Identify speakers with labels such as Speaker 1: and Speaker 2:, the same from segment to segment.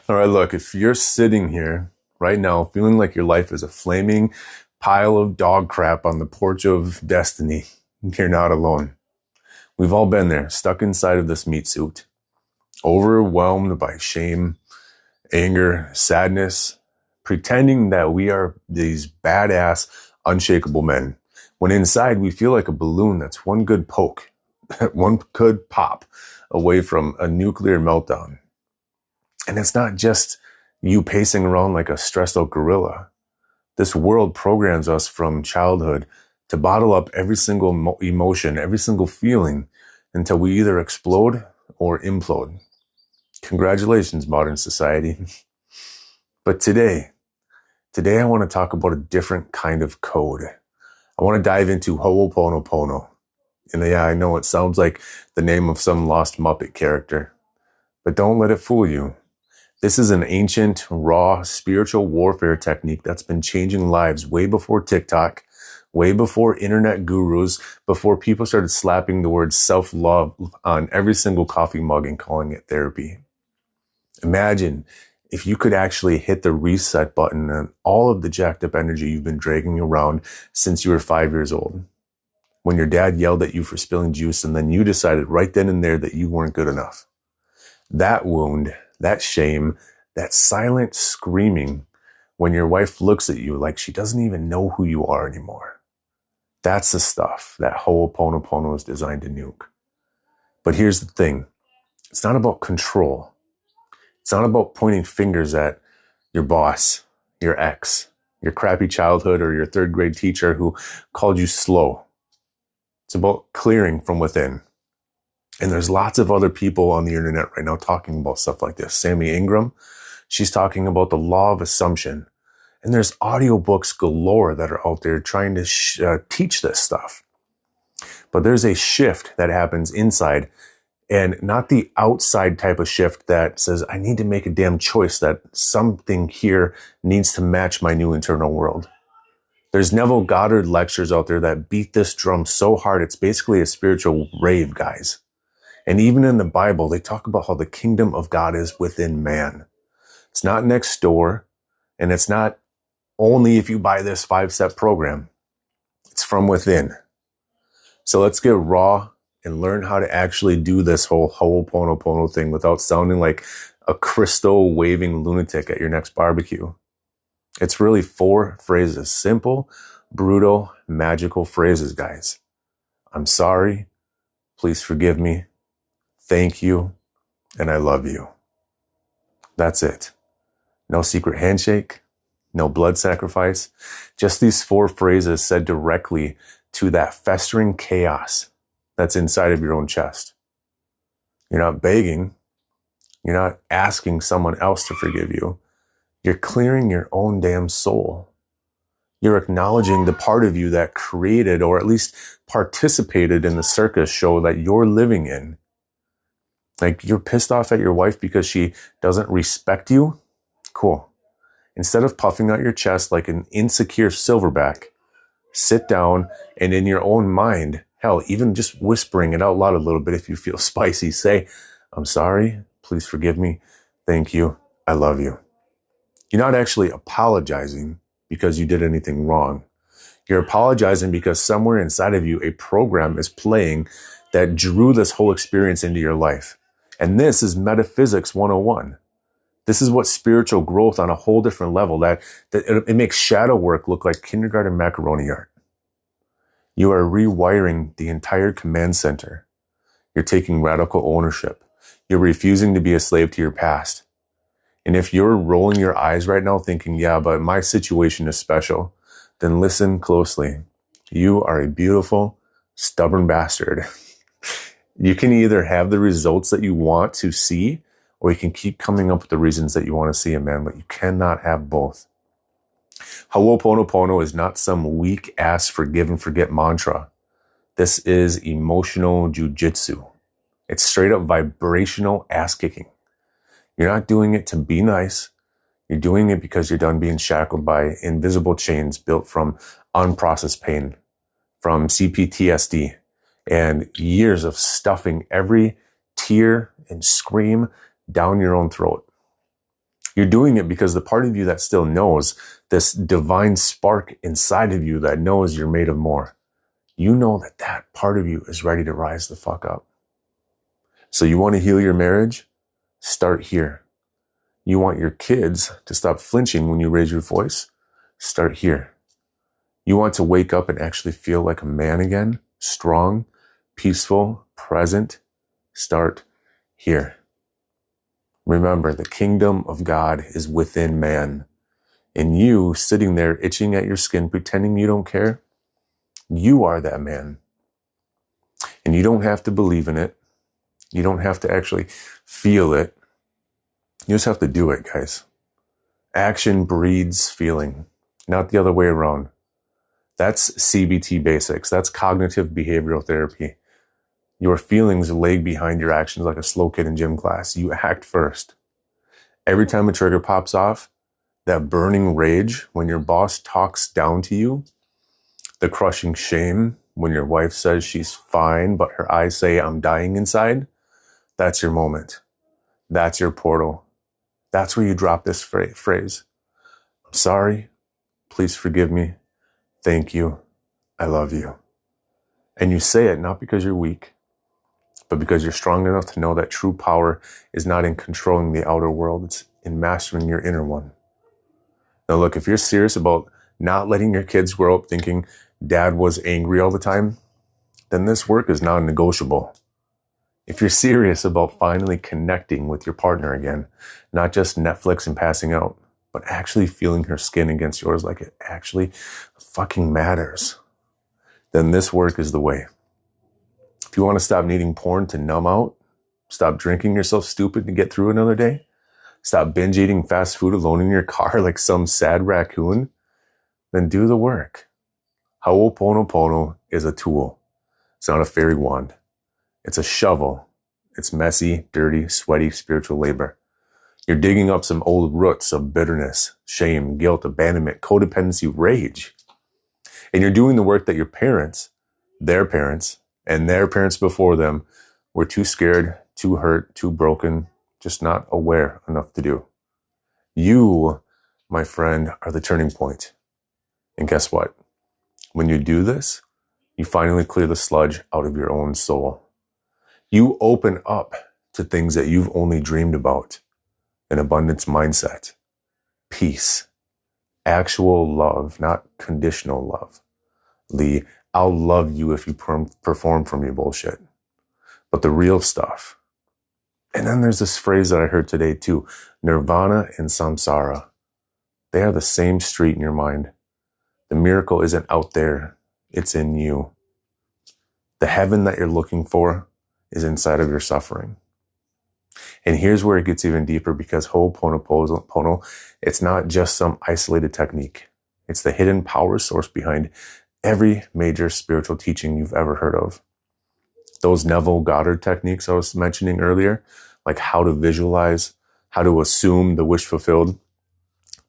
Speaker 1: All right, look, if you're sitting here right now feeling like your life is a flaming pile of dog crap on the porch of destiny, you're not alone. We've all been there, stuck inside of this meat suit, overwhelmed by shame, anger, sadness, pretending that we are these badass, unshakable men, when inside we feel like a balloon that's one good poke, one good pop away from a nuclear meltdown. And it's not just you pacing around like a stressed out gorilla. This world programs us from childhood to bottle up every single emotion, every single feeling until we either explode or implode. Congratulations, modern society. But today I want to talk about a different kind of code. I want to dive into hooponopono. And yeah, I know it sounds like the name of some lost Muppet character, but don't let it fool you. This is an ancient, raw, spiritual warfare technique that's been changing lives way before TikTok, way before internet gurus, before people started slapping the word self-love on every single coffee mug and calling it therapy. Imagine if you could actually hit the reset button on all of the jacked up energy you've been dragging around since you were 5 years old. When your dad yelled at you for spilling juice and then you decided right then and there that you weren't good enough. That wound, that shame, that silent screaming when your wife looks at you like she doesn't even know who you are anymore. That's the stuff that hooponopono is designed to nuke. But here's the thing. It's not about control. It's not about pointing fingers at your boss, your ex, your crappy childhood, or your third grade teacher who called you slow. It's about clearing from within. And there's lots of other people on the internet right now talking about stuff like this. Sammy Ingram, she's talking about the law of assumption. And there's audiobooks galore that are out there trying to teach this stuff. But there's a shift that happens inside, and not the outside type of shift that says, I need to make a damn choice that something here needs to match my new internal world. There's Neville Goddard lectures out there that beat this drum so hard, it's basically a spiritual rave, guys. And even in the Bible, they talk about how the kingdom of God is within man. It's not next door, and it's not only if you buy this 5-step program. It's from within. So let's get raw and learn how to actually do this whole hooponopono thing without sounding like a crystal waving lunatic at your next barbecue. It's really 4 phrases, simple, brutal, magical phrases, guys. I'm sorry, please forgive me, thank you, and I love you. That's it. No secret handshake, no blood sacrifice, just these 4 phrases said directly to that festering chaos that's inside of your own chest. You're not begging. You're not asking someone else to forgive you. You're clearing your own damn soul. You're acknowledging the part of you that created or at least participated in the circus show that you're living in. Like, you're pissed off at your wife because she doesn't respect you? Cool. Instead of puffing out your chest like an insecure silverback, sit down and in your own mind, hell, even just whispering it out loud a little bit if you feel spicy, say, I'm sorry, please forgive me, thank you, I love you. You're not actually apologizing because you did anything wrong. You're apologizing because somewhere inside of you, a program is playing that drew this whole experience into your life. And this is metaphysics 101. This is what spiritual growth on a whole different level, that it makes shadow work look like kindergarten macaroni art. You are rewiring the entire command center. You're taking radical ownership. You're refusing to be a slave to your past. And if you're rolling your eyes right now thinking, yeah, but my situation is special, then listen closely. You are a beautiful, stubborn bastard. You can either have the results that you want to see, or you can keep coming up with the reasons that you want to see them, man, but you cannot have both. Hooponopono is not some weak-ass forgive and forget mantra. This is emotional jujitsu. It's straight up vibrational ass-kicking. You're not doing it to be nice. You're doing it because you're done being shackled by invisible chains built from unprocessed pain, from CPTSD, and years of stuffing every tear and scream down your own throat. You're doing it because the part of you that still knows, this divine spark inside of you that knows you're made of more. You know that that part of you is ready to rise the fuck up. So you want to heal your marriage? Start here. You want your kids to stop flinching when you raise your voice? Start here. You want to wake up and actually feel like a man again? Strong, peaceful, present? Start here. Remember, the kingdom of God is within man. And you sitting there itching at your skin, pretending you don't care, you are that man. And you don't have to believe in it. You don't have to actually feel it. You just have to do it, guys. Action breeds feeling, not the other way around. That's CBT basics. That's cognitive behavioral therapy. Your feelings lag behind your actions like a slow kid in gym class. You act first. Every time a trigger pops off, that burning rage when your boss talks down to you, the crushing shame when your wife says she's fine, but her eyes say, I'm dying inside, that's your moment. That's your portal. That's where you drop this phrase. I'm sorry. Please forgive me. Thank you. I love you. And you say it not because you're weak, but because you're strong enough to know that true power is not in controlling the outer world. It's in mastering your inner one. Now look, if you're serious about not letting your kids grow up thinking dad was angry all the time, then this work is non-negotiable. If you're serious about finally connecting with your partner again, not just Netflix and passing out, but actually feeling her skin against yours like it actually fucking matters, then this work is the way. If you want to stop needing porn to numb out, stop drinking yourself stupid to get through another day, stop binge eating fast food alone in your car like some sad raccoon, then do the work. Hooponopono is a tool. It's not a fairy wand. It's a shovel. It's messy, dirty, sweaty spiritual labor. You're digging up some old roots of bitterness, shame, guilt, abandonment, codependency, rage. And you're doing the work that your parents, their parents, and their parents before them were too scared, too hurt, too broken, just not aware enough to do. You, my friend, are the turning point. And guess what? When you do this, you finally clear the sludge out of your own soul. You open up to things that you've only dreamed about. An abundance mindset, peace, actual love, not conditional love. I'll love you if you perform for me bullshit. But the real stuff. And then there's this phrase that I heard today too, nirvana and samsara. They are the same street in your mind. The miracle isn't out there, it's in you. The heaven that you're looking for is inside of your suffering. And here's where it gets even deeper, because hooponopono, it's not just some isolated technique. It's the hidden power source behind every major spiritual teaching you've ever heard of. Those Neville Goddard techniques I was mentioning earlier, like how to visualize, how to assume the wish fulfilled,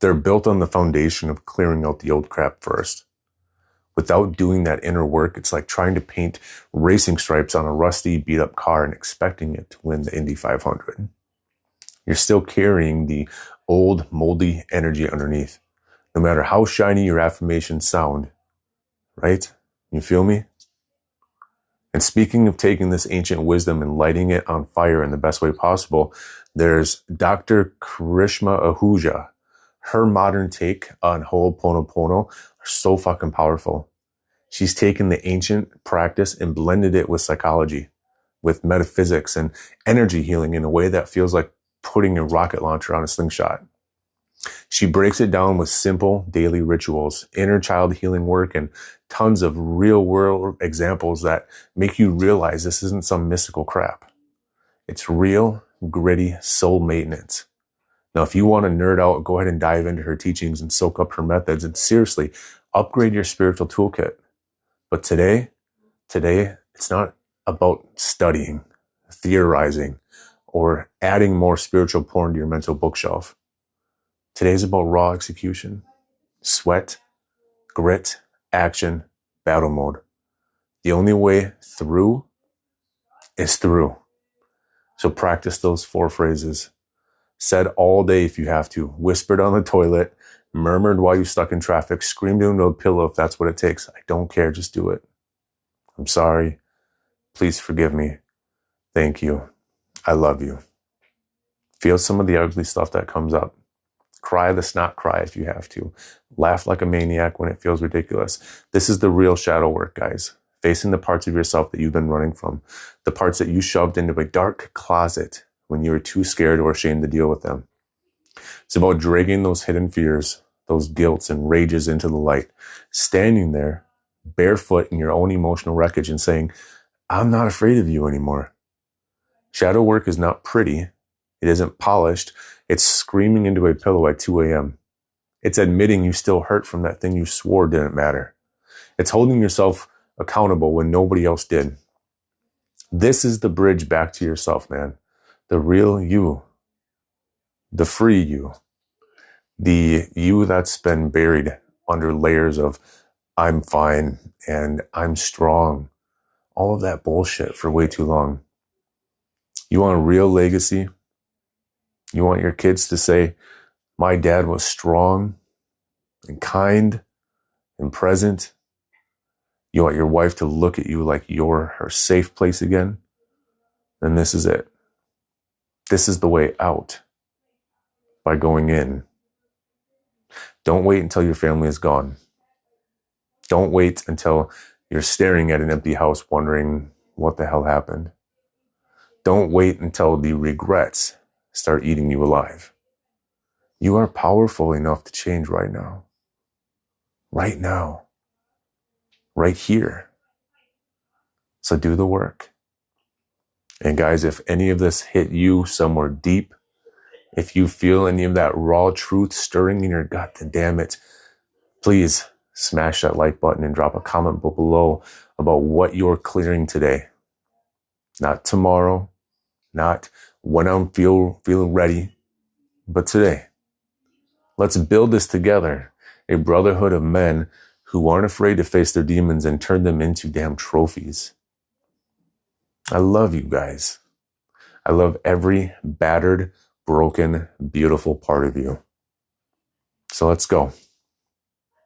Speaker 1: they're built on the foundation of clearing out the old crap first. Without doing that inner work, it's like trying to paint racing stripes on a rusty, beat-up car and expecting it to win the Indy 500. You're still carrying the old, moldy energy underneath, no matter how shiny your affirmations sound. Right? You feel me? And speaking of taking this ancient wisdom and lighting it on fire in the best way possible, there's Dr. Karishma Ahuja. Her modern take on Hooponopono are so fucking powerful. She's taken the ancient practice and blended it with psychology, with metaphysics and energy healing in a way that feels like putting a rocket launcher on a slingshot. She breaks it down with simple daily rituals, inner child healing work, and tons of real world examples that make you realize this isn't some mystical crap. It's real, gritty soul maintenance. Now, if you want to nerd out, go ahead and dive into her teachings and soak up her methods and seriously upgrade your spiritual toolkit. But today, it's not about studying, theorizing, or adding more spiritual porn to your mental bookshelf. Today's about raw execution, sweat, grit, action, battle mode. The only way through is through. So practice those 4 phrases. Said all day if you have to. Whispered on the toilet. Murmured while you stuck in traffic. Screamed into a pillow if that's what it takes. I don't care. Just do it. I'm sorry. Please forgive me. Thank you. I love you. Feel some of the ugly stuff that comes up. Cry the snot cry if you have to. Laugh like a maniac when it feels ridiculous. This is the real shadow work, guys. Facing the parts of yourself that you've been running from. The parts that you shoved into a dark closet when you were too scared or ashamed to deal with them. It's about dragging those hidden fears, those guilts and rages into the light. Standing there, barefoot in your own emotional wreckage and saying, I'm not afraid of you anymore. Shadow work is not pretty. It isn't polished. It's screaming into a pillow at 2 a.m. It's admitting you still hurt from that thing you swore didn't matter. It's holding yourself accountable when nobody else did. This is the bridge back to yourself, man. The real you. The free you. The you that's been buried under layers of I'm fine and I'm strong. All of that bullshit for way too long. You want a real legacy? You want your kids to say, my dad was strong and kind and present. You want your wife to look at you like you're her safe place again? Then this is it. This is the way out. By going in. Don't wait until your family is gone. Don't wait until you're staring at an empty house wondering what the hell happened. Don't wait until the regrets start eating you alive. You are powerful enough to change right now. Right now. Right here. So do the work. And guys, if any of this hit you somewhere deep, if you feel any of that raw truth stirring in your gut, then damn it, please smash that like button and drop a comment below about what you're clearing today. Not tomorrow, not when I'm feeling ready, but today. Let's build this together. A brotherhood of men who aren't afraid to face their demons and turn them into damn trophies. I love you guys. I love every battered, broken, beautiful part of you. So let's go.